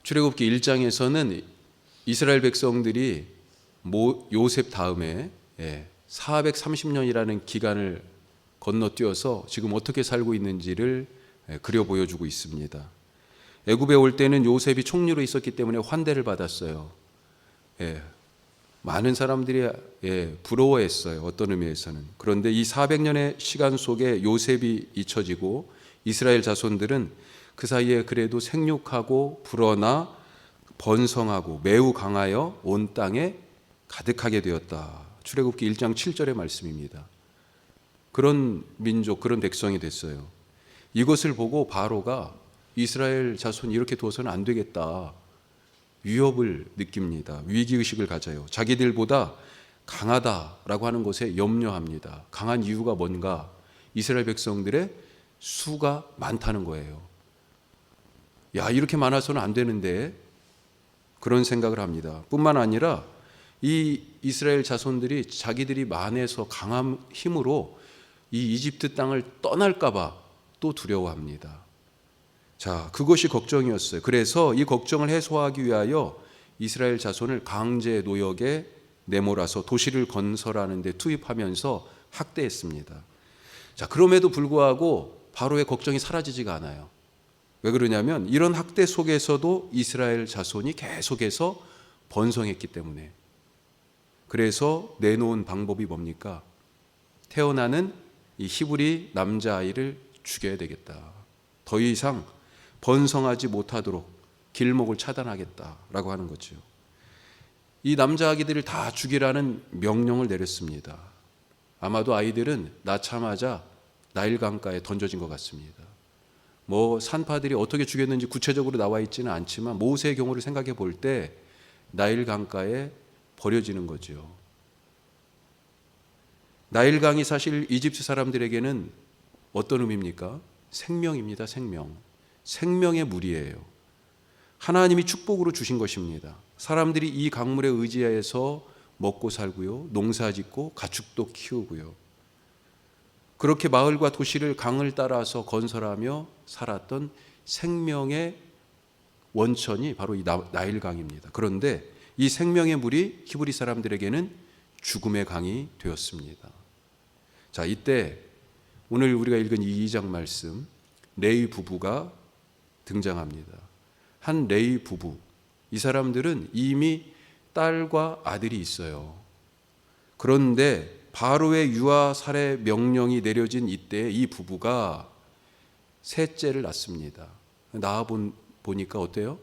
출애굽기 1장에서는 이스라엘 백성들이 요셉 다음에 430년이라는 기간을 건너뛰어서 지금 어떻게 살고 있는지를 그려 보여주고 있습니다. 애굽에 올 때는 요셉이 총리로 있었기 때문에 환대를 받았어요. 많은 사람들이 부러워했어요. 어떤 의미에서는. 그런데 이 400년의 시간 속에 요셉이 잊혀지고 이스라엘 자손들은 그 사이에 그래도 생육하고 불어나 번성하고 매우 강하여 온 땅에 가득하게 되었다. 출애굽기 1장 7절의 말씀입니다. 그런 민족, 그런 백성이 됐어요. 이것을 보고 바로가 이스라엘 자손 이렇게 두어서는 안 되겠다. 위협을 느낍니다. 위기의식을 가져요. 자기들보다 강하다라고 하는 것에 염려합니다. 강한 이유가 뭔가? 이스라엘 백성들의 수가 많다는 거예요. 야, 이렇게 많아서는 안 되는데, 그런 생각을 합니다. 뿐만 아니라 이 이스라엘 자손들이 자기들이 만에서 강한 힘으로 이 이집트 땅을 떠날까봐 또 두려워합니다. 자, 그것이 걱정이었어요. 그래서 이 걱정을 해소하기 위하여 이스라엘 자손을 강제 노역에 내몰아서 도시를 건설하는 데 투입하면서 학대했습니다. 자, 그럼에도 불구하고 바로의 걱정이 사라지지가 않아요. 왜 그러냐면 이런 학대 속에서도 이스라엘 자손이 계속해서 번성했기 때문에. 그래서 내놓은 방법이 뭡니까? 태어나는 이 히브리 남자아이를 죽여야 되겠다. 더 이상 번성하지 못하도록 길목을 차단하겠다라고 하는 거죠. 이 남자아기들을 다 죽이라는 명령을 내렸습니다. 아마도 아이들은 낳자마자 나일강가에 던져진 것 같습니다. 산파들이 어떻게 죽였는지 구체적으로 나와 있지는 않지만 모세의 경우를 생각해 볼 때 나일강가에 버려지는 거죠. 나일강이 사실 이집트 사람들에게는 어떤 의미입니까? 생명입니다. 생명의 물이에요. 하나님이 축복으로 주신 것입니다. 사람들이 이 강물에 의지해서 먹고 살고요, 농사짓고 가축도 키우고요. 그렇게 마을과 도시를 강을 따라서 건설하며 살았던 생명의 원천이 바로 이 나일강입니다. 그런데 이 생명의 물이 히브리 사람들에게는 죽음의 강이 되었습니다. 자, 이때 오늘 우리가 읽은 이 2장 말씀, 레위 부부가 등장합니다. 한 레위 부부, 이 사람들은 이미 딸과 아들이 있어요. 그런데 바로의 유아 살해 명령이 내려진 이때 이 부부가 셋째를 낳습니다. 보니까 어때요?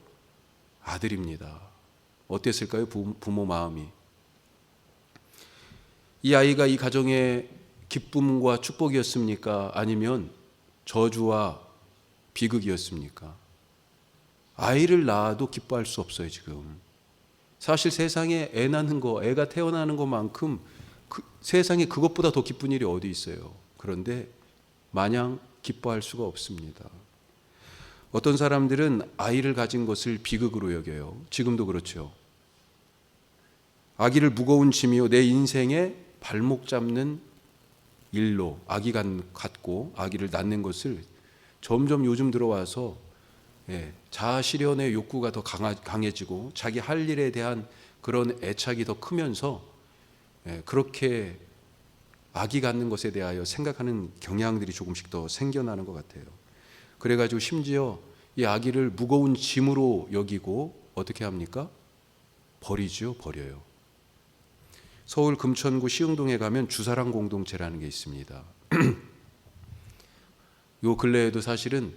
아들입니다. 어땠을까요? 부모 마음이. 이 아이가 이 가정의 기쁨과 축복이었습니까? 아니면 저주와 비극이었습니까? 아이를 낳아도 기뻐할 수 없어요, 지금. 사실 세상에 애 낳는 거, 애가 태어나는 것만큼 세상에 그것보다 더 기쁜 일이 어디 있어요. 그런데 마냥 기뻐할 수가 없습니다. 어떤 사람들은 아이를 가진 것을 비극으로 여겨요. 지금도 그렇죠. 아기를 무거운 짐이요, 내 인생의 발목 잡는 일로 아기 갖고 아기를 낳는 것을 점점 요즘 들어와서 자아 실현의 욕구가 더 강해지고 자기 할 일에 대한 그런 애착이 더 크면서 그렇게 아기 갖는 것에 대하여 생각하는 경향들이 조금씩 더 생겨나는 것 같아요. 그래가지고 심지어 이 아기를 무거운 짐으로 여기고 어떻게 합니까? 버려요. 서울 금천구 시흥동에 가면 주사랑 공동체라는 게 있습니다. 요 근래에도 사실은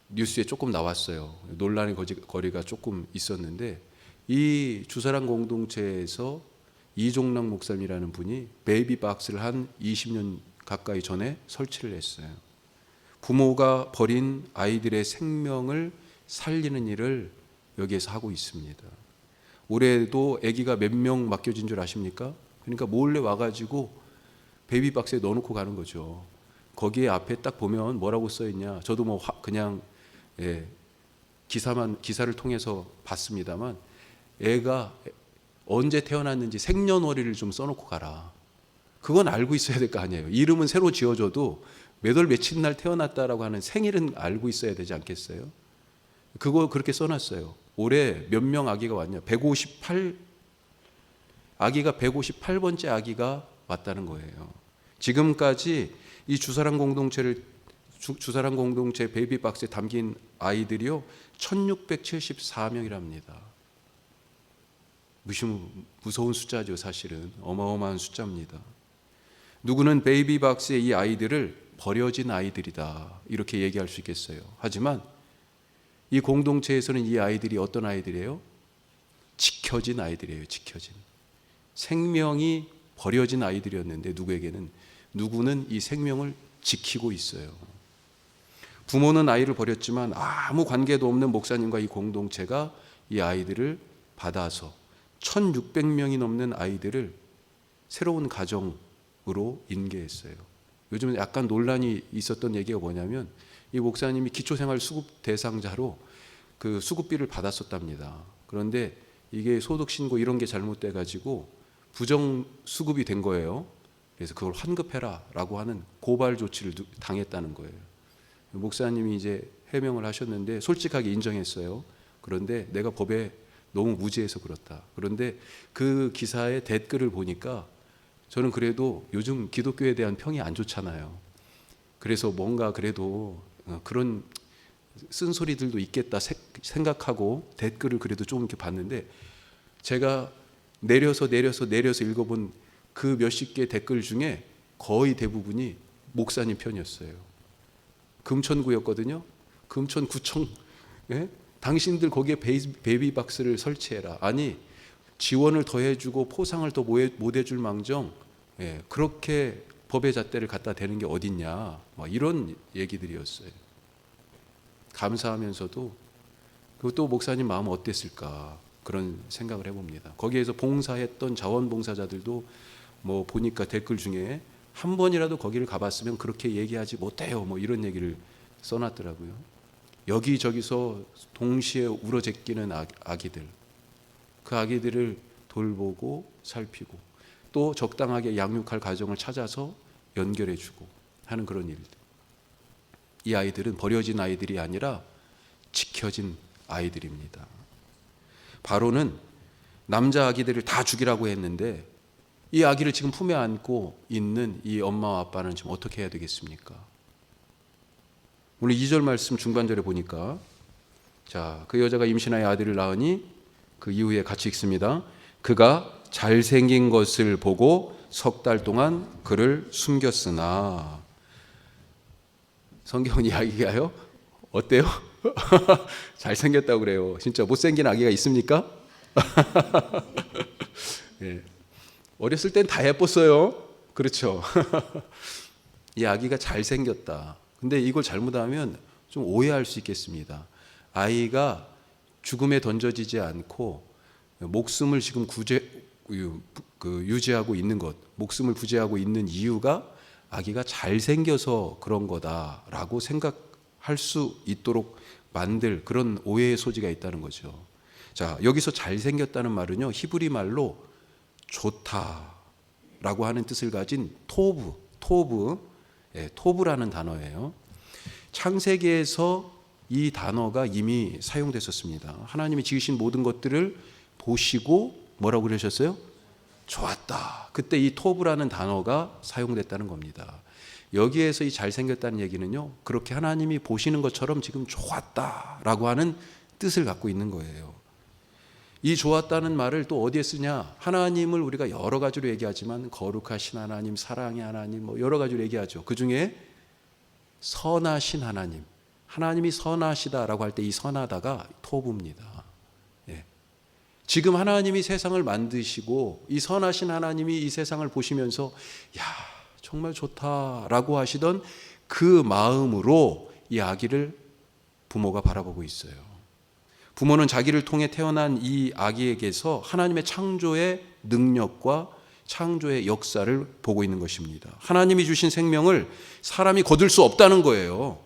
뉴스에 조금 나왔어요. 논란의 거리가 조금 있었는데 이 주사랑 공동체에서 이종락 목사님이라는 분이 베이비 박스를 한 20년 가까이 전에 설치를 했어요. 부모가 버린 아이들의 생명을 살리는 일을 여기에서 하고 있습니다. 올해도 아기가 몇 명 맡겨진 줄 아십니까? 그러니까 몰래 와가지고 베이비 박스에 넣어놓고 가는 거죠. 거기에 앞에 딱 보면 뭐라고 써있냐? 저도 그냥 기사를 통해서 봤습니다만 애가 언제 태어났는지 생년월일을 좀 써놓고 가라. 그건 알고 있어야 될 거 아니에요. 이름은 새로 지어줘도 몇 월 며칠 날 태어났다라고 하는 생일은 알고 있어야 되지 않겠어요? 그거 그렇게 써놨어요. 올해 몇 명 아기가 왔냐? 158 아기가 158번째 아기가 왔다는 거예요. 지금까지 이 주사랑 공동체 베이비박스에 담긴 아이들이요 1674명이랍니다. 무서운 숫자죠. 사실은 어마어마한 숫자입니다. 누구는 베이비박스의 이 아이들을 버려진 아이들이다 이렇게 얘기할 수 있겠어요. 하지만 이 공동체에서는 이 아이들이 어떤 아이들이에요? 지켜진 아이들이에요. 지켜진. 생명이 버려진 아이들이었는데 누구는 이 생명을 지키고 있어요. 부모는 아이를 버렸지만 아무 관계도 없는 목사님과 이 공동체가 이 아이들을 받아서 1600명이 넘는 아이들을 새로운 가정으로 인계했어요. 요즘 약간 논란이 있었던 얘기가 뭐냐면 이 목사님이 기초생활 수급 대상자로 그 수급비를 받았었답니다. 그런데 이게 소득신고 이런 게 잘못돼 가지고 부정 수급이 된 거예요. 그래서 그걸 환급해라 라고 하는 고발 조치를 당했다는 거예요. 목사님이 이제 해명을 하셨는데 솔직하게 인정했어요. 그런데 내가 법에 너무 무지해서 그렇다. 그런데 그 기사의 댓글을 보니까 저는 그래도 요즘 기독교에 대한 평이 안 좋잖아요. 그래서 뭔가 그래도 그런 쓴소리들도 있겠다 생각하고 댓글을 그래도 좀 이렇게 봤는데 제가 내려서 읽어본 그 몇십 개 댓글 중에 거의 대부분이 목사님 편이었어요. 금천구였거든요. 금천구청 당신들 거기에 베이비박스를 설치해라. 아니 지원을 더해주고 포상을 더 못해줄 망정 그렇게 법의 잣대를 갖다 대는 게 어딨냐 이런 얘기들이었어요. 감사하면서도 그것도 목사님 마음 어땠을까 그런 생각을 해봅니다. 거기에서 봉사했던 자원봉사자들도 뭐 보니까 댓글 중에 한 번이라도 거기를 가봤으면 그렇게 얘기하지 못해요 이런 얘기를 써놨더라고요. 여기저기서 동시에 울어제끼는 아기들, 그 아기들을 돌보고 살피고 또 적당하게 양육할 가정을 찾아서 연결해주고 하는 그런 일들. 이 아이들은 버려진 아이들이 아니라 지켜진 아이들입니다. 바로는 남자 아기들을 다 죽이라고 했는데 이 아기를 지금 품에 안고 있는 이 엄마와 아빠는 지금 어떻게 해야 되겠습니까? 오늘 2절 말씀 중반절에 보니까 그 여자가 임신하여 아들을 낳으니 그 이후에 같이 읽습니다. 그가 잘생긴 것을 보고 석 달 동안 그를 숨겼으나 성경은 이야기가요? 어때요? 잘생겼다고 그래요. 진짜 못생긴 아기가 있습니까? 네. 어렸을 땐 다 예뻤어요. 그렇죠? 이 아기가 잘생겼다. 근데 이걸 잘못하면 좀 오해할 수 있겠습니다. 아이가 죽음에 던져지지 않고 목숨을 지금 유지하고 있는 것, 목숨을 부재하고 있는 이유가 아기가 잘생겨서 그런 거다라고 생각할 수 있도록 만들 그런 오해의 소지가 있다는 거죠. 자, 여기서 잘생겼다는 말은요, 히브리 말로 좋다라고 하는 뜻을 가진 토브라는 단어예요. 창세기에서 이 단어가 이미 사용됐었습니다. 하나님이 지으신 모든 것들을 보시고 뭐라고 그러셨어요? 좋았다. 그때 이 토브라는 단어가 사용됐다는 겁니다. 여기에서 이 잘생겼다는 얘기는요, 그렇게 하나님이 보시는 것처럼 지금 좋았다라고 하는 뜻을 갖고 있는 거예요. 이 좋았다는 말을 또 어디에 쓰냐? 하나님을 우리가 여러 가지로 얘기하지만 거룩하신 하나님, 사랑의 하나님 여러 가지로 얘기하죠. 그 중에 선하신 하나님, 하나님이 선하시다라고 할 때 이 선하다가 토브입니다. 지금 하나님이 세상을 만드시고 이 선하신 하나님이 이 세상을 보시면서 야 정말 좋다라고 하시던 그 마음으로 이 아기를 부모가 바라보고 있어요. 부모는 자기를 통해 태어난 이 아기에게서 하나님의 창조의 능력과 창조의 역사를 보고 있는 것입니다. 하나님이 주신 생명을 사람이 거둘 수 없다는 거예요.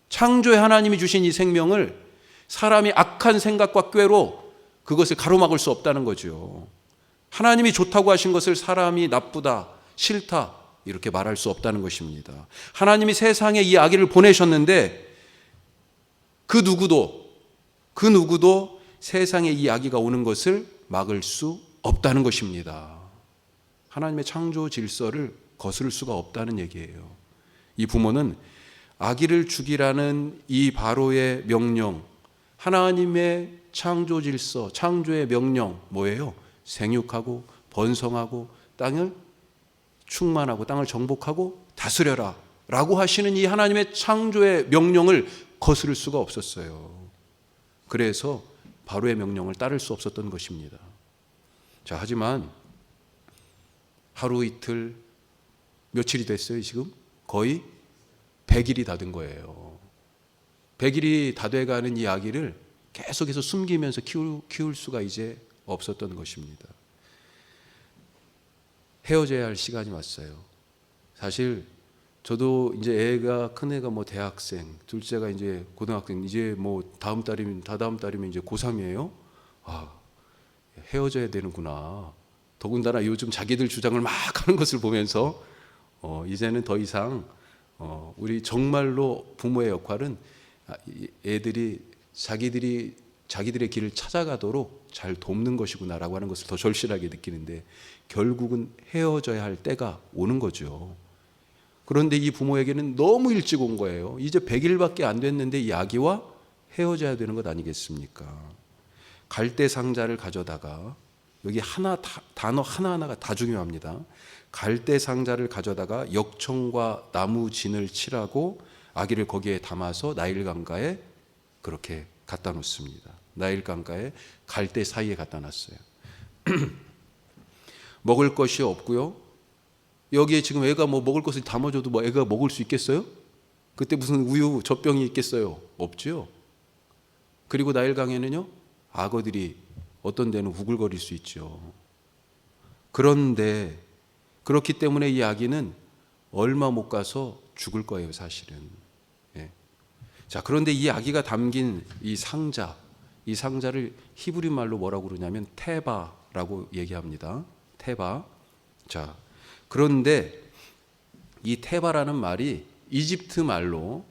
창조의 하나님이 주신 이 생명을 사람이 악한 생각과 꾀로 그것을 가로막을 수 없다는 거죠. 하나님이 좋다고 하신 것을 사람이 나쁘다, 싫다 이렇게 말할 수 없다는 것입니다. 하나님이 세상에 이 아기를 보내셨는데 그 누구도 그 누구도 세상에 이 아기가 오는 것을 막을 수 없다는 것입니다. 하나님의 창조 질서를 거스를 수가 없다는 얘기예요. 이 부모는 아기를 죽이라는 이 바로의 명령, 하나님의 창조 질서, 창조의 명령 뭐예요? 생육하고 번성하고 땅을 충만하고 땅을 정복하고 다스려라 라고 하시는 이 하나님의 창조의 명령을 거스를 수가 없었어요. 그래서 바로의 명령을 따를 수 없었던 것입니다. 자, 하지만 하루 이틀 며칠이 됐어요. 지금 거의 100일이 다 된 거예요. 100일이 다 돼가는 이 아기를 계속해서 숨기면서 키울 수가 이제 없었던 것입니다. 헤어져야 할 시간이 왔어요. 사실 저도 이제 애가, 큰 애가 뭐 대학생, 둘째가 이제 고등학생, 이제 뭐 다다음 달이면 이제 고3이에요. 아, 헤어져야 되는구나. 더군다나 요즘 자기들 주장을 막 하는 것을 보면서 이제는 더 이상 우리 정말로 부모의 역할은 애들이 자기들의 길을 찾아가도록 잘 돕는 것이구나라고 하는 것을 더 절실하게 느끼는데, 결국은 헤어져야 할 때가 오는 거죠. 그런데 이 부모에게는 너무 일찍 온 거예요. 이제 100일밖에 안 됐는데 이 아기와 헤어져야 되는 것 아니겠습니까? 갈대 상자를 가져다가, 여기 단어 하나하나가 다 중요합니다. 갈대 상자를 가져다가 역청과 나무 진을 칠하고 아기를 거기에 담아서 나일강가에 그렇게 갖다 놓습니다. 나일강가에 갈대 사이에 갖다 놨어요. 먹을 것이 없고요. 여기에 지금 애가 뭐 먹을 것을 담아줘도 뭐 애가 먹을 수 있겠어요? 그때 무슨 우유 젖병이 있겠어요? 없죠. 그리고 나일강에는요, 악어들이 어떤 데는 우글거릴 수 있죠. 그런데 그렇기 때문에 이 아기는 얼마 못 가서 죽을 거예요, 사실은. 예. 자, 그런데 이 아기가 담긴 이 상자를 히브리 말로 뭐라고 그러냐면 테바라고 얘기합니다. 테바. 자, 그런데 이 테바라는 말이 이집트 말로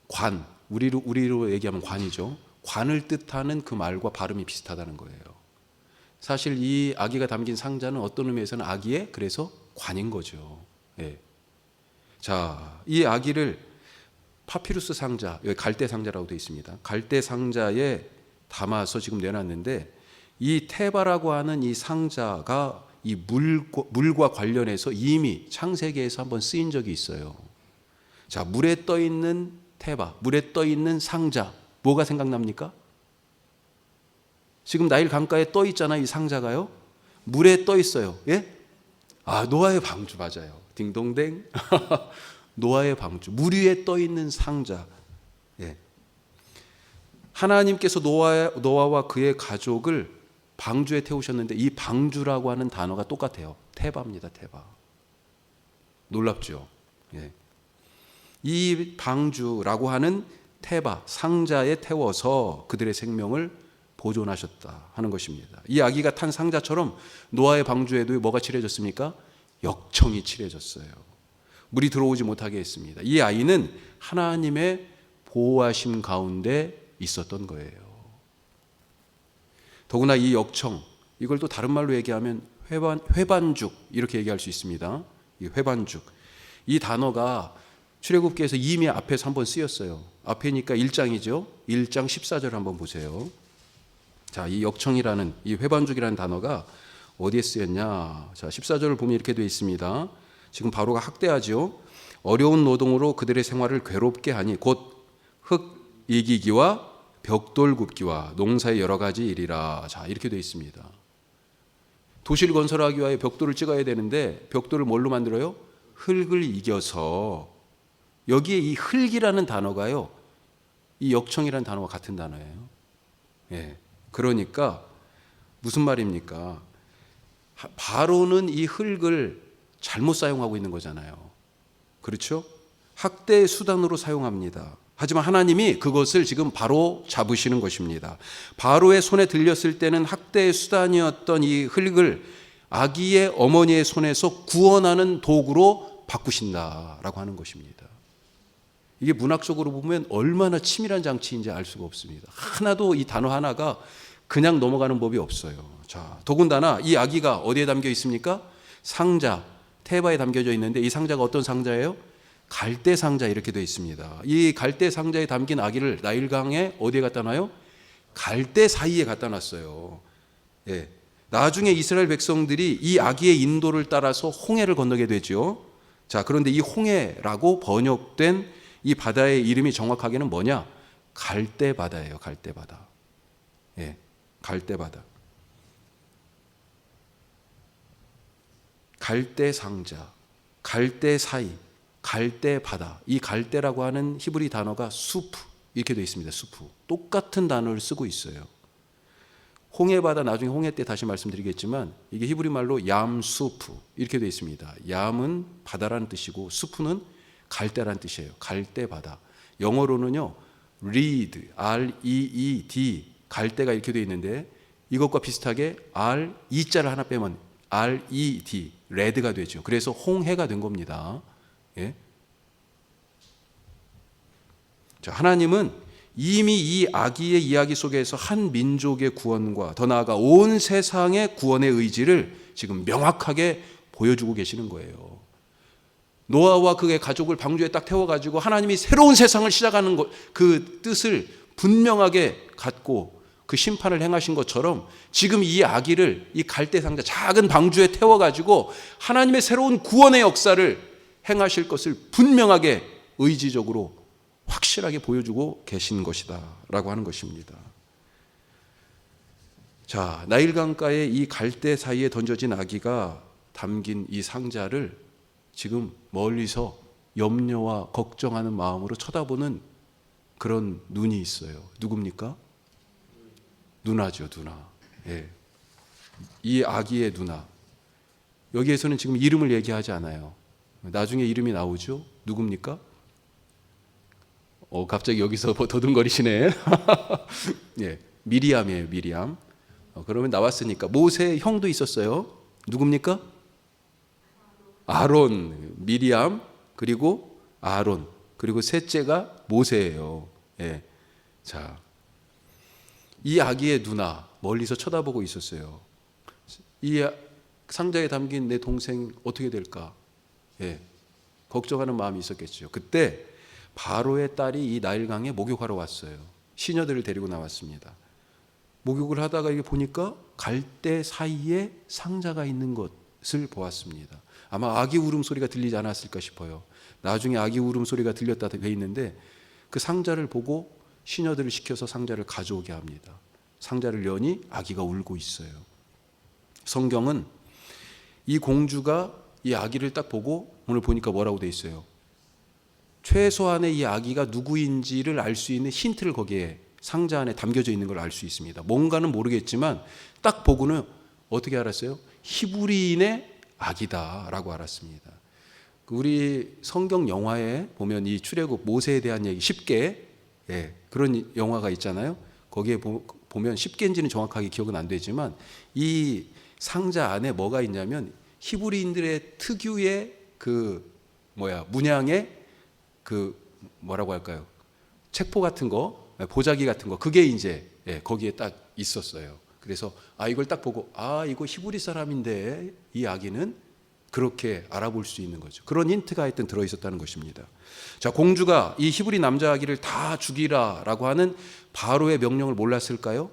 관, 우리로 얘기하면 관이죠. 관을 뜻하는 그 말과 발음이 비슷하다는 거예요. 사실 이 아기가 담긴 상자는 어떤 의미에서는 아기의 그래서 관인 거죠. 예. 자, 이 아기를 파피루스 상자, 여기 갈대 상자라고 되어 있습니다. 갈대 상자에 담아서 지금 내놨는데, 이 테바라고 하는 이 상자가 이 물과 관련해서 이미 창세기에서 한번 쓰인 적이 있어요. 자, 물에 떠 있는 테바, 물에 떠 있는 상자, 뭐가 생각납니까? 지금 나일 강가에 떠 있잖아요, 이 상자가요. 물에 떠 있어요. 예? 아, 노아의 방주 맞아요. 딩동댕. 노아의 방주, 물 위에 떠 있는 상자. 예. 하나님께서 노아와 그의 가족을 방주에 태우셨는데, 이 방주라고 하는 단어가 똑같아요. 테바입니다, 테바. 놀랍죠? 예. 이 방주라고 하는 테바, 상자에 태워서 그들의 생명을 보존하셨다 하는 것입니다. 이 아기가 탄 상자처럼 노아의 방주에도 뭐가 칠해졌습니까? 역청이 칠해졌어요. 물이 들어오지 못하게 했습니다. 이 아이는 하나님의 보호하심 가운데 있었던 거예요. 더구나 이 역청, 이걸 또 다른 말로 얘기하면 회반죽 이렇게 얘기할 수 있습니다. 이 회반죽, 이 단어가 출애굽기에서 이미 앞에서 한번 쓰였어요. 앞에니까 1장이죠. 1장 14절 한번 보세요. 자, 이 역청이라는, 이 회반죽이라는 단어가 어디에 쓰였냐? 자, 14절을 보면 이렇게 되어 있습니다. 지금 바로가 학대하죠. 어려운 노동으로 그들의 생활을 괴롭게 하니 곧 흙 이기기와 벽돌 굽기와 농사의 여러 가지 일이라. 자, 이렇게 되어 있습니다. 도시를 건설하기 위하여 벽돌을 찍어야 되는데 벽돌을 뭘로 만들어요? 흙을 이겨서. 여기에 이 흙이라는 단어가요, 이 역청이라는 단어와 같은 단어예요. 예. 그러니까 무슨 말입니까? 바로는 이 흙을 잘못 사용하고 있는 거잖아요. 그렇죠? 학대의 수단으로 사용합니다. 하지만 하나님이 그것을 지금 바로 잡으시는 것입니다. 바로의 손에 들렸을 때는 학대의 수단이었던 이 흙을 아기의 어머니의 손에서 구원하는 도구로 바꾸신다라고 하는 것입니다. 이게 문학적으로 보면 얼마나 치밀한 장치인지 알 수가 없습니다. 하나도 이 단어 하나가 그냥 넘어가는 법이 없어요. 자, 더군다나 이 아기가 어디에 담겨 있습니까? 상자, 테바에 담겨져 있는데 이 상자가 어떤 상자예요? 갈대 상자 이렇게 되어 있습니다. 이 갈대 상자에 담긴 아기를 나일강에 어디에 갖다 놔요? 갈대 사이에 갖다 놨어요. 예. 나중에 이스라엘 백성들이 이 아기의 인도를 따라서 홍해를 건너게 되죠. 자, 그런데 이 홍해라고 번역된 이 바다의 이름이 정확하게는 뭐냐? 갈대 바다예요. 갈대 바다. 예. 갈대 바다. 갈대 상자, 갈대 사이, 갈대 바다. 이 갈대라고 하는 히브리 단어가 수프 이렇게 되어 있습니다. 수프. 똑같은 단어를 쓰고 있어요. 홍해 바다 나중에 홍해 때 다시 말씀드리겠지만 이게 히브리 말로 얌수프 이렇게 되어 있습니다. 얌은 바다라는 뜻이고 수프는 갈대라는 뜻이에요. 갈대 바다. 영어로는요. reed, R-E-E-D 갈대가 이렇게 되어 있는데 이것과 비슷하게 R-E자를 하나 빼면 R-E-D 레드가 되죠. 그래서 홍해가 된 겁니다. 예? 자, 하나님은 이미 이 아기의 이야기 속에서 한 민족의 구원과 더 나아가 온 세상의 구원의 의지를 지금 명확하게 보여주고 계시는 거예요. 노아와 그의 가족을 방주에 딱 태워가지고 하나님이 새로운 세상을 시작하는 것, 그 뜻을 분명하게 갖고 그 심판을 행하신 것처럼 지금 이 아기를 이 갈대상자 작은 방주에 태워가지고 하나님의 새로운 구원의 역사를 행하실 것을 분명하게 의지적으로 확실하게 보여주고 계신 것이다 라고 하는 것입니다. 자, 나일강가에 이 갈대 사이에 던져진 아기가 담긴 이 상자를 지금 멀리서 염려와 걱정하는 마음으로 쳐다보는 그런 눈이 있어요. 누굽니까? 누나죠, 누나. 예. 이 아기의 누나. 여기에서는 지금 이름을 얘기하지 않아요. 나중에 이름이 나오죠. 누굽니까? 갑자기 여기서 더듬거리시네. 예, 미리암이에요, 미리암. 그러면 나왔으니까 모세의 형도 있었어요. 누굽니까? 아론, 미리암, 그리고 아론, 그리고 셋째가 모세예요. 예. 자, 이 아기의 누나 멀리서 쳐다보고 있었어요. 이 상자에 담긴 내 동생 어떻게 될까? 예. 걱정하는 마음이 있었겠죠. 그때 바로의 딸이 이 나일강에 목욕하러 왔어요. 시녀들을 데리고 나왔습니다. 목욕을 하다가 이게 보니까 갈대 사이에 상자가 있는 것을 보았습니다. 아마 아기 울음소리가 들리지 않았을까 싶어요. 나중에 아기 울음소리가 들렸다 돼 있는데 그 상자를 보고 시녀들을 시켜서 상자를 가져오게 합니다. 상자를 여니 아기가 울고 있어요. 성경은 이 공주가 이 아기를 딱 보고 오늘 보니까 뭐라고 돼 있어요? 최소한의 이 아기가 누구인지를 알 수 있는 힌트를 거기에 상자 안에 담겨져 있는 걸 알 수 있습니다. 뭔가는 모르겠지만 딱 보고는 어떻게 알았어요? 히브리인의 아기다라고 알았습니다. 우리 성경 영화에 보면 이 출애굽 모세에 대한 얘기 10개 그런 영화가 있잖아요. 거기에 보면 10개인지는 정확하게 기억은 안 되지만 이 상자 안에 뭐가 있냐면 히브리인들의 특유의 문양의 뭐라고 할까요? 책포 같은 거, 보자기 같은 거, 그게 이제 거기에 딱 있었어요. 그래서 이걸 딱 보고 이거 히브리 사람인데 이 아기는 그렇게 알아볼 수 있는 거죠. 그런 힌트가 하여튼 들어있었다는 것입니다. 자, 공주가 이 히브리 남자 아기를 다 죽이라라고 하는 바로의 명령을 몰랐을까요?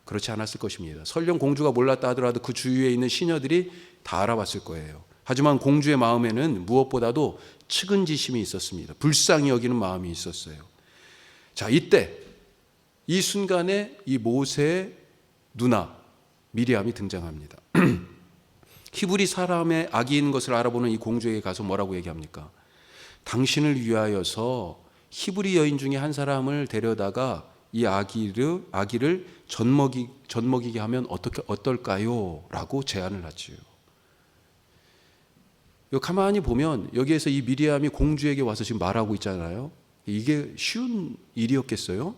그렇지 않았을 것입니다. 설령 공주가 몰랐다 하더라도 그 주위에 있는 시녀들이 다 알아봤을 거예요. 하지만 공주의 마음에는 무엇보다도 측은지심이 있었습니다. 불쌍히 여기는 마음이 있었어요. 자, 이때 이 순간에 이 모세의 누나 미리암이 등장합니다. 히브리 사람의 아기인 것을 알아보는 이 공주에게 가서 뭐라고 얘기합니까? 당신을 위하여서 히브리 여인 중에 한 사람을 데려다가 이 아기를 젖먹이게 하면 어떨까요? 라고 제안을 하지요. 가만히 보면 여기에서 이 미리암이 공주에게 와서 지금 말하고 있잖아요. 이게 쉬운 일이었겠어요?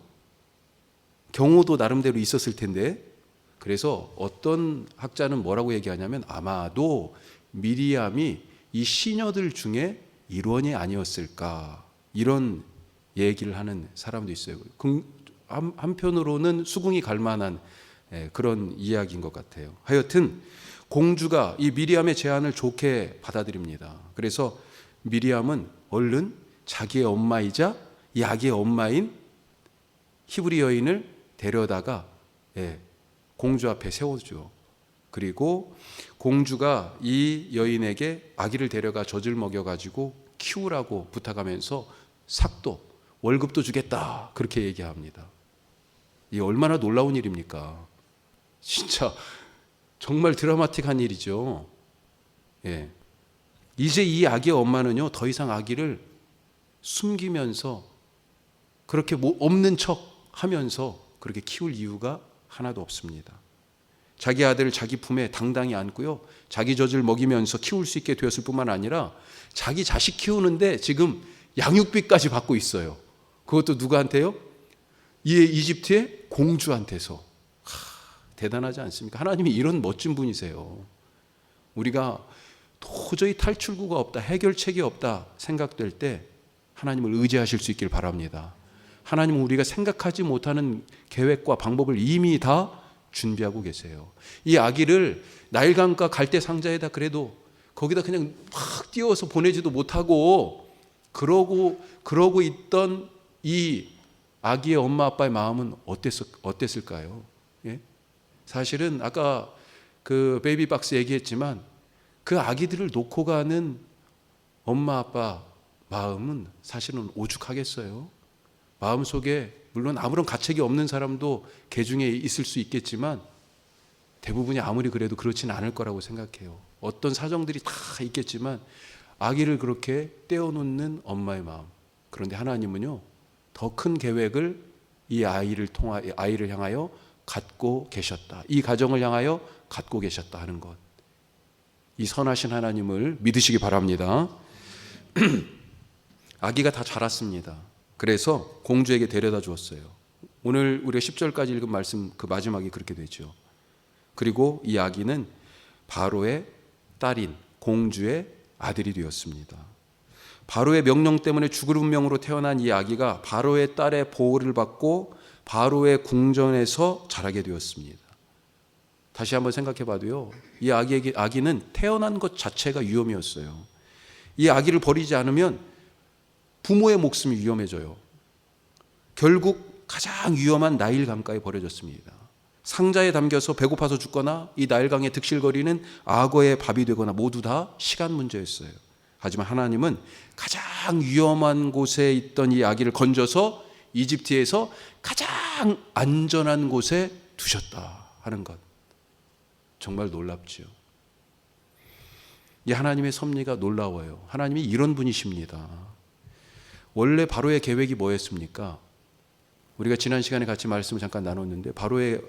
경우도 나름대로 있었을 텐데. 그래서 어떤 학자는 뭐라고 얘기하냐면 아마도 미리암이 이 시녀들 중에 일원이 아니었을까 이런 얘기를 하는 사람도 있어요. 한편으로는 수긍이 갈 만한 그런 이야기인 것 같아요. 하여튼 공주가 이 미리암의 제안을 좋게 받아들입니다. 그래서 미리암은 얼른 자기의 엄마이자 이 아기의 엄마인 히브리 여인을 데려다가 공주 앞에 세워주죠. 그리고 공주가 이 여인에게 아기를 데려가 젖을 먹여가지고 키우라고 부탁하면서 삭도 월급도 주겠다 그렇게 얘기합니다. 이 얼마나 놀라운 일입니까? 진짜 정말 드라마틱한 일이죠. 이제 이 아기의 엄마는요 더 이상 아기를 숨기면서 그렇게 없는 척 하면서 그렇게 키울 이유가 하나도 없습니다. 자기 아들을 자기 품에 당당히 안고요 자기 젖을 먹이면서 키울 수 있게 되었을 뿐만 아니라 자기 자식 키우는데 지금 양육비까지 받고 있어요. 그것도 누구한테요? 이 이집트의 공주한테서. 대단하지 않습니까? 하나님이 이런 멋진 분이세요. 우리가 도저히 탈출구가 없다, 해결책이 없다 생각될 때 하나님을 의지하실 수 있길 바랍니다. 하나님은 우리가 생각하지 못하는 계획과 방법을 이미 다 준비하고 계세요. 이 아기를 나일강가 갈대 상자에다 그래도 거기다 그냥 막 띄워서 보내지도 못하고 그러고 있던 이 아기의 엄마 아빠의 마음은 어땠을까요? 사실은 아까 그 베이비박스 얘기했지만 그 아기들을 놓고 가는 엄마 아빠 마음은 사실은 오죽하겠어요. 마음속에 물론 아무런 가책이 없는 사람도 개중에 있을 수 있겠지만 대부분이 아무리 그래도 그렇지는 않을 거라고 생각해요. 어떤 사정들이 다 있겠지만 아기를 그렇게 떼어놓는 엄마의 마음. 그런데 하나님은요 더 큰 계획을 이 아이를 향하여 갖고 계셨다. 이 가정을 향하여 갖고 계셨다 하는 것. 이 선하신 하나님을 믿으시기 바랍니다. 아기가 다 자랐습니다. 그래서 공주에게 데려다 주었어요. 오늘 우리가 10절까지 읽은 말씀 그 마지막이 그렇게 되죠. 그리고 이 아기는 바로의 딸인 공주의 아들이 되었습니다. 바로의 명령 때문에 죽을 운명으로 태어난 이 아기가 바로의 딸의 보호를 받고 바로의 궁전에서 자라게 되었습니다. 다시 한번 생각해 봐도요, 이 아기는 태어난 것 자체가 위험이었어요. 이 아기를 버리지 않으면 부모의 목숨이 위험해져요. 결국 가장 위험한 나일강가에 버려졌습니다. 상자에 담겨서 배고파서 죽거나 이 나일강에 득실거리는 악어의 밥이 되거나 모두 다 시간 문제였어요. 하지만 하나님은 가장 위험한 곳에 있던 이 아기를 건져서 이집트에서 가장 안전한 곳에 두셨다 하는 것. 정말 놀랍죠. 이 하나님의 섭리가 놀라워요. 하나님이 이런 분이십니다. 원래 바로의 계획이 뭐였습니까? 우리가 지난 시간에 같이 말씀을 잠깐 나눴는데 바로의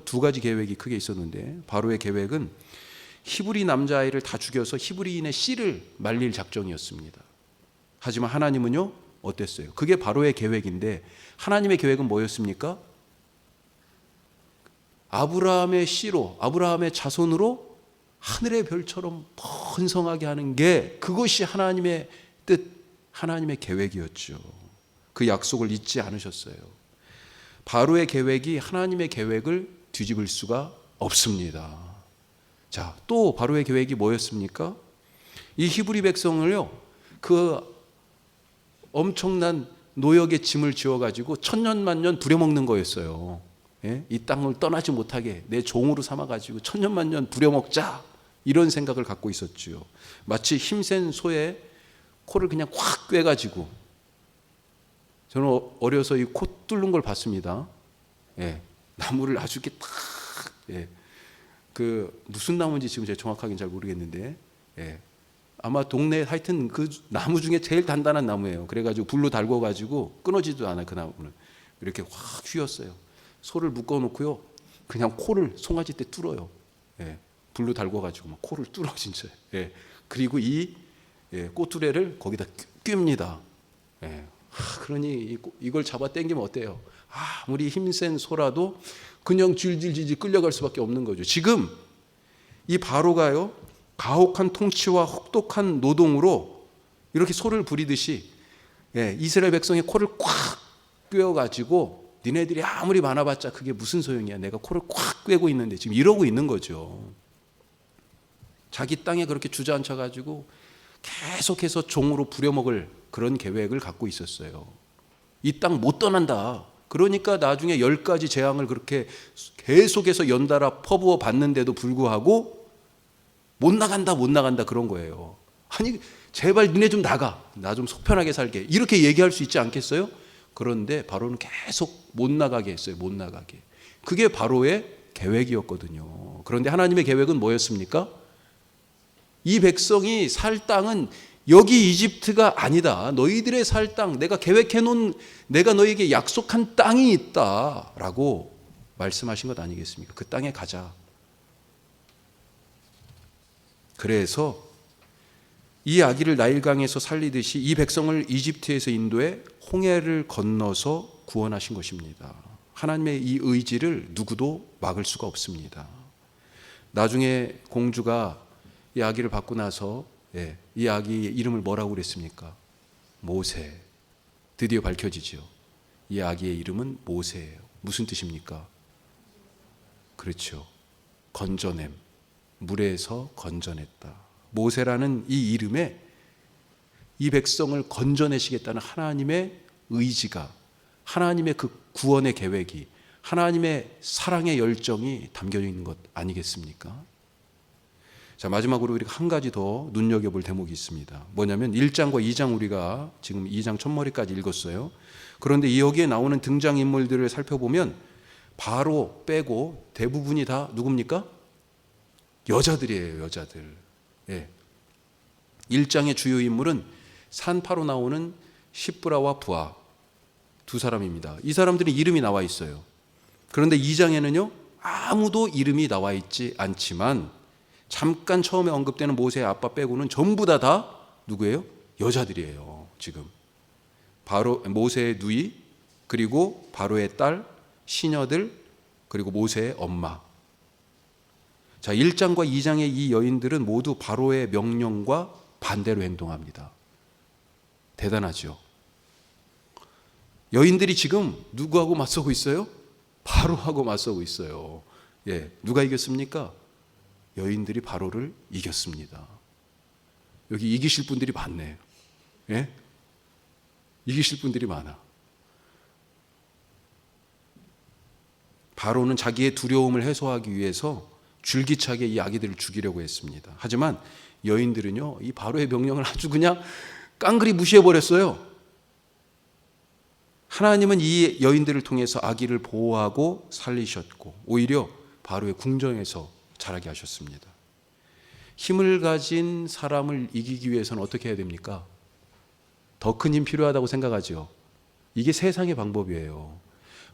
두 가지 계획이 크게 있었는데 바로의 계획은 히브리 남자아이를 다 죽여서 히브리인의 씨를 말릴 작정이었습니다. 하지만 하나님은요 어땠어요? 그게 바로의 계획인데 하나님의 계획은 뭐였습니까? 아브라함의 씨로 아브라함의 자손으로 하늘의 별처럼 번성하게 하는 게 그것이 하나님의 뜻, 하나님의 계획이었죠. 그 약속을 잊지 않으셨어요. 바로의 계획이 하나님의 계획을 뒤집을 수가 없습니다. 자, 또 바로의 계획이 뭐였습니까? 이 히브리 백성을요, 그 엄청난 노역의 짐을 지어가지고 천년만년 부려먹는 거였어요. 이 땅을 떠나지 못하게 내 종으로 삼아가지고 천년만년 부려먹자 이런 생각을 갖고 있었죠. 마치 힘센 소의 코를 그냥 확 꿰가지고 저는 어려서 이 코 뚫는 걸 봤습니다. 나무를 아주 이렇게 탁, 그 무슨 나무인지 지금 제가 정확하게는 잘 모르겠는데, 아마 동네 하여튼 그 나무 중에 제일 단단한 나무예요. 그래가지고 불로 달궈가지고 끊어지도 않아요. 그 나무는 이렇게 확 휘었어요. 소를 묶어놓고요, 그냥 코를 송아지 때 뚫어요. 불로 달궈가지고 막 코를 뚫어 진짜. 그리고 이 꼬투레를 거기다 낍니다. 그러니 이걸 잡아 당기면 어때요? 아무리 힘센 소라도 그냥 질질질질 끌려갈 수밖에 없는 거죠. 지금 이 바로가요, 가혹한 통치와 혹독한 노동으로 이렇게 소를 부리듯이 예, 이스라엘 백성의 코를 꽉 꿰어가지고 니네들이 아무리 많아봤자 그게 무슨 소용이야. 내가 코를 꽉 꿰고 있는데 지금 이러고 있는 거죠. 자기 땅에 그렇게 주저앉혀가지고 계속해서 종으로 부려먹을 그런 계획을 갖고 있었어요. 이 땅 못 떠난다. 그러니까 나중에 10가지 재앙을 그렇게 계속해서 연달아 퍼부어 봤는데도 불구하고 못 나간다 그런 거예요. 아니 제발 니네 좀 나가. 나 좀 속편하게 살게. 이렇게 얘기할 수 있지 않겠어요? 그런데 바로는 계속 못 나가게 했어요. 못 나가게. 그게 바로의 계획이었거든요. 그런데 하나님의 계획은 뭐였습니까? 이 백성이 살 땅은 여기 이집트가 아니다. 너희들의 살 땅, 내가 계획해 놓은, 내가 너에게 약속한 땅이 있다라고 말씀하신 것 아니겠습니까? 그 땅에 가자. 그래서 이 아기를 나일강에서 살리듯이 이 백성을 이집트에서 인도해 홍해를 건너서 구원하신 것입니다. 하나님의 이 의지를 누구도 막을 수가 없습니다. 나중에 공주가 이 아기를 받고 나서 이 아기의 이름을 뭐라고 그랬습니까? 모세. 드디어 밝혀지죠. 이 아기의 이름은 모세예요. 무슨 뜻입니까? 그렇죠. 건져냄. 물에서 건져냈다. 모세라는 이 이름에 이 백성을 건져내시겠다는 하나님의 의지가, 하나님의 그 구원의 계획이, 하나님의 사랑의 열정이 담겨져 있는 것 아니겠습니까? 자, 마지막으로 우리가 한 가지 더 눈여겨볼 대목이 있습니다. 뭐냐면 1장과 2장 우리가 지금 2장 첫머리까지 읽었어요. 그런데 여기에 나오는 등장인물들을 살펴보면 바로 빼고 대부분이 다 누굽니까? 여자들이에요. 여자들. 1장의 주요 인물은 산파로 나오는 시브라와 부하 두 사람입니다. 이 사람들은 이름이 나와 있어요. 그런데 2장에는요 아무도 이름이 나와 있지 않지만 잠깐 처음에 언급되는 모세의 아빠 빼고는 전부 다 누구예요? 여자들이에요. 지금 바로 모세의 누이, 그리고 바로의 딸, 시녀들, 그리고 모세의 엄마. 자, 1장과 2장의 이 여인들은 모두 바로의 명령과 반대로 행동합니다. 대단하죠. 여인들이 지금 누구하고 맞서고 있어요? 바로하고 맞서고 있어요. 누가 이겼습니까? 여인들이 바로를 이겼습니다. 여기 이기실 분들이 많네요. 이기실 분들이 많아. 바로는 자기의 두려움을 해소하기 위해서 줄기차게 이 아기들을 죽이려고 했습니다. 하지만 여인들은요, 이 바로의 명령을 아주 그냥 깡그리 무시해버렸어요. 하나님은 이 여인들을 통해서 아기를 보호하고 살리셨고 오히려 바로의 궁정에서 자라게 하셨습니다. 힘을 가진 사람을 이기기 위해서는 어떻게 해야 됩니까? 더 큰 힘 필요하다고 생각하죠. 이게 세상의 방법이에요.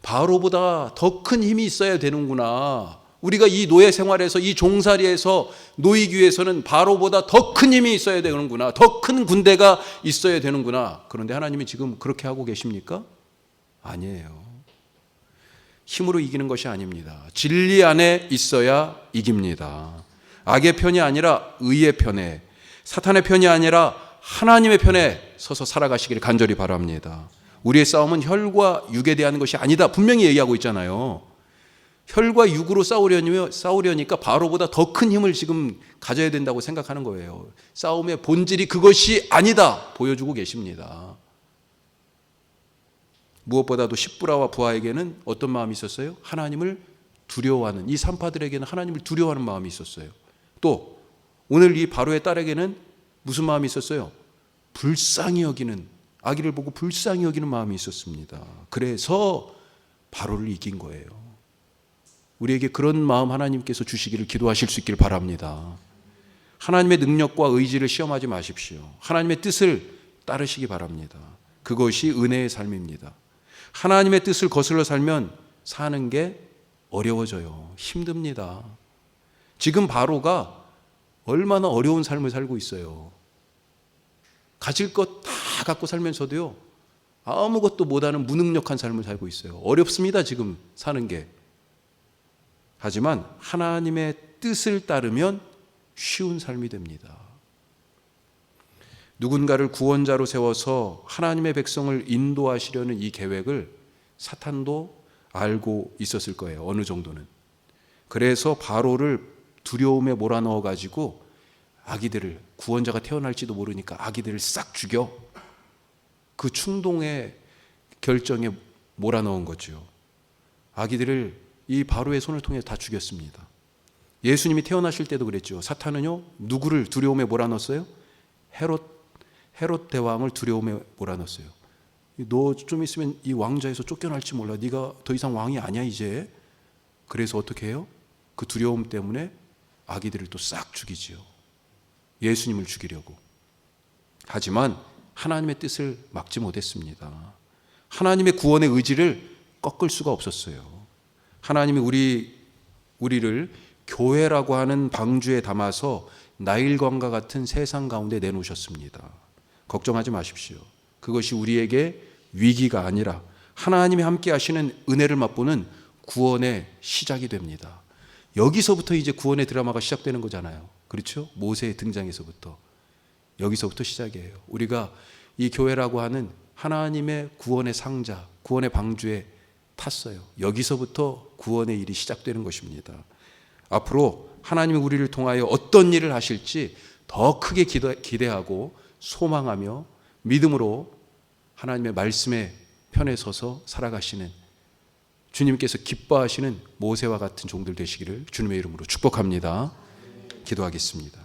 바로보다 더 큰 힘이 있어야 되는구나. 우리가 이 노예 생활에서, 이 종살이에서 놓이기 위해서는 바로보다 더 큰 힘이 있어야 되는구나. 더 큰 군대가 있어야 되는구나. 그런데 하나님이 지금 그렇게 하고 계십니까? 아니에요. 힘으로 이기는 것이 아닙니다. 진리 안에 있어야 이깁니다. 악의 편이 아니라 의의 편에, 사탄의 편이 아니라 하나님의 편에 서서 살아가시기를 간절히 바랍니다. 우리의 싸움은 혈과 육에 대한 것이 아니다. 분명히 얘기하고 있잖아요. 혈과 육으로 싸우려니까 바로보다 더 큰 힘을 지금 가져야 된다고 생각하는 거예요. 싸움의 본질이 그것이 아니다 보여주고 계십니다. 무엇보다도 시브라와 부하에게는 어떤 마음이 있었어요? 하나님을 두려워하는, 이 산파들에게는 하나님을 두려워하는 마음이 있었어요. 또 오늘 이 바로의 딸에게는 무슨 마음이 있었어요? 불쌍히 여기는, 아기를 보고 불쌍히 여기는 마음이 있었습니다. 그래서 바로를 이긴 거예요. 우리에게 그런 마음 하나님께서 주시기를 기도하실 수 있기를 바랍니다. 하나님의 능력과 의지를 시험하지 마십시오. 하나님의 뜻을 따르시기 바랍니다. 그것이 은혜의 삶입니다. 하나님의 뜻을 거슬러 살면 사는 게 어려워져요. 힘듭니다. 지금 바로가 얼마나 어려운 삶을 살고 있어요. 가질 것 다 갖고 살면서도요, 아무것도 못하는 무능력한 삶을 살고 있어요. 어렵습니다, 지금 사는 게. 하지만 하나님의 뜻을 따르면 쉬운 삶이 됩니다. 누군가를 구원자로 세워서 하나님의 백성을 인도하시려는 이 계획을 사탄도 알고 있었을 거예요. 어느 정도는. 그래서 바로를 두려움에 몰아넣어 가지고 아기들을, 구원자가 태어날지도 모르니까 아기들을 싹 죽여, 그 충동의 결정에 몰아넣은 거죠. 아기들을 이 바로의 손을 통해 다 죽였습니다. 예수님이 태어나실 때도 그랬죠. 사탄은요, 누구를 두려움에 몰아넣었어요? 헤롯 대왕을 두려움에 몰아넣었어요. 너 좀 있으면 이 왕좌에서 쫓겨날지 몰라. 네가 더 이상 왕이 아니야 이제. 그래서 어떻게 해요? 그 두려움 때문에 아기들을 또 싹 죽이지요. 예수님을 죽이려고. 하지만 하나님의 뜻을 막지 못했습니다. 하나님의 구원의 의지를 꺾을 수가 없었어요. 하나님이 우리를 교회라고 하는 방주에 담아서 나일강과 같은 세상 가운데 내놓으셨습니다. 걱정하지 마십시오. 그것이 우리에게 위기가 아니라 하나님이 함께 하시는 은혜를 맛보는 구원의 시작이 됩니다. 여기서부터 이제 구원의 드라마가 시작되는 거잖아요. 그렇죠? 모세의 등장에서부터. 여기서부터 시작이에요. 우리가 이 교회라고 하는 하나님의 구원의 상자, 구원의 방주에 탔어요. 여기서부터 구원의 일이 시작되는 것입니다. 앞으로 하나님이 우리를 통하여 어떤 일을 하실지 더 크게 기대하고 소망하며 믿음으로 하나님의 말씀의 편에 서서 살아가시는, 주님께서 기뻐하시는 모세와 같은 종들 되시기를 주님의 이름으로 축복합니다. 기도하겠습니다.